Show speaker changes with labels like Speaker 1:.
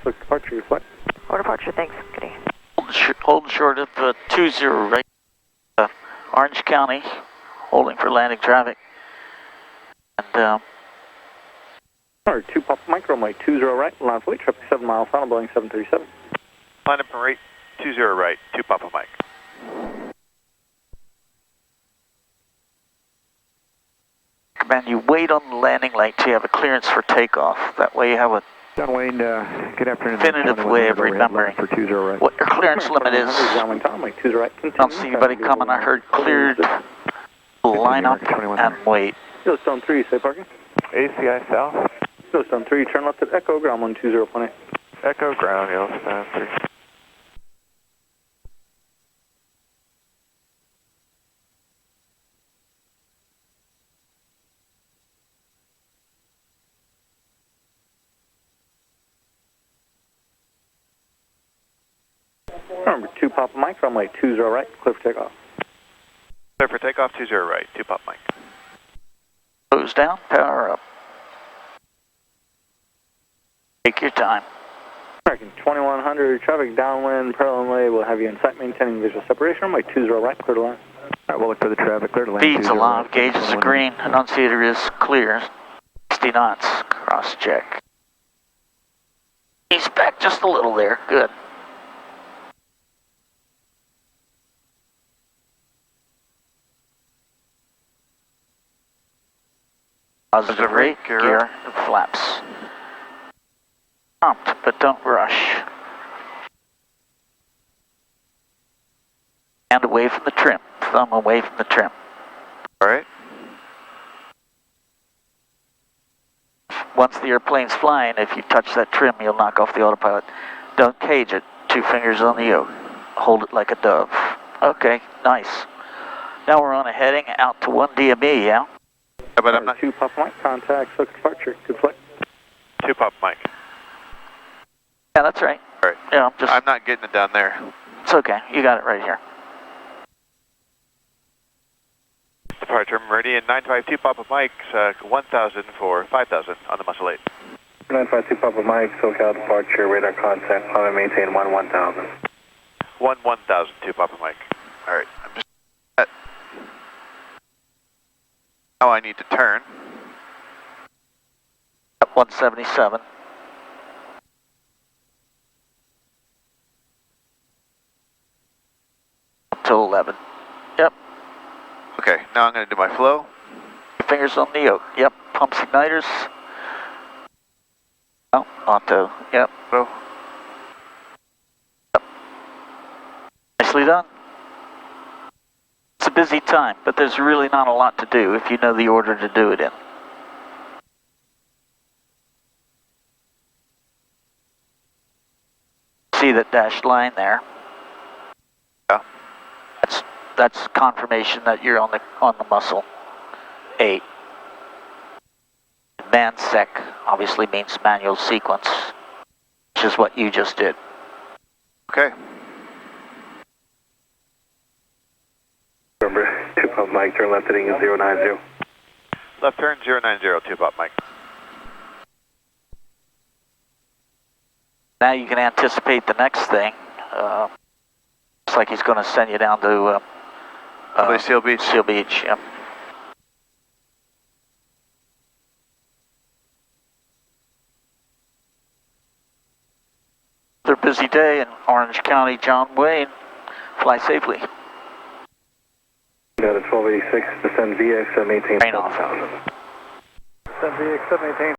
Speaker 1: Select departure, flight.
Speaker 2: Order departure, thanks. Good day.
Speaker 3: Holding short of 20 right, Orange County, holding for landing traffic. And
Speaker 1: 2 Papa Mike, runway 20 right, line for weight, traffic 7 miles, final Boeing 737.
Speaker 4: Line up and rate 20 right, 2 Papa Mike.
Speaker 3: command you wait on the landing light till you have a clearance for takeoff. That way you have a
Speaker 5: John Wayne, good afternoon.
Speaker 3: definitive way of remembering
Speaker 5: for 20 right.
Speaker 3: what your clearance limit is.
Speaker 1: Right,
Speaker 3: Don't see anybody coming. I heard cleared. Line up and wait.
Speaker 1: Yellowstone 3, say parking.
Speaker 4: ACI South.
Speaker 1: Yellowstone 3, turn left at Echo, ground 120.8.
Speaker 4: Echo ground, Yellowstone 3.
Speaker 1: Number 2 Papa Mike, runway 20 right, clear for takeoff.
Speaker 4: Clear for takeoff, 20 right, 2 Papa Mike.
Speaker 3: Close down, power up. Take your time.
Speaker 1: American 2100, traffic downwind, parallel lane, we'll have you in sight maintaining visual separation, runway 20 right, clear to line.
Speaker 5: All right, we'll look for the traffic, clear to land.
Speaker 3: Speed's alive, gauges are green, annunciator is clear. 60 knots, cross check. He's back just a little there, good. Positive rate, gear, flaps. Prompt, but don't rush. Hand away from the trim, thumb away from the trim.
Speaker 4: Alright.
Speaker 3: Once the airplane's flying, if you touch that trim, you'll knock off the autopilot. Don't cage it, 2 fingers on the yoke. Hold it like a dove. Okay, nice. Now we're on a heading out to 1 DME, yeah?
Speaker 4: Yeah, but I'm not...
Speaker 1: 2 Papa Mike, contact, select departure, good flight.
Speaker 4: 2 Papa Mike.
Speaker 3: Yeah, that's right.
Speaker 4: Alright.
Speaker 3: Yeah,
Speaker 4: I'm not getting it down there.
Speaker 3: It's okay, you got it right here.
Speaker 4: Departure Meridian 952 Papa Mike, 1000 for 5000 on the muscle 8.
Speaker 1: 952 Papa Mike, SoCal departure, radar contact, climb and maintain 1000.
Speaker 4: 1000, 2 Papa Mike. Alright, I'm just... Now I need to turn.
Speaker 3: At 177. Up to 11. Yep.
Speaker 4: Okay, now I'm going to do my flow.
Speaker 3: Fingers on the yoke. Yep. Pumps igniters. Oh, auto. Yep.
Speaker 4: Flow.
Speaker 3: Yep. Nicely done. It's a busy time, but there's really not a lot to do if you know the order to do it in. See that dashed line there?
Speaker 4: Yeah.
Speaker 3: That's confirmation that you're on the muscle 8. ManSec obviously means manual sequence, which is what you just did.
Speaker 4: Okay.
Speaker 1: Remember, 2 Papa Mike, turn left heading 090.
Speaker 4: Left turn 090, 2 Papa Mike.
Speaker 3: Now you can anticipate the next thing. Looks like he's going to send you down to
Speaker 4: Seal Beach.
Speaker 3: Seal Beach, yep. Another busy day in Orange County, John Wayne. Fly safely.
Speaker 1: Got a 1286, descend VX, maintain
Speaker 3: Rain off.
Speaker 1: 7000. Descend VX, maintain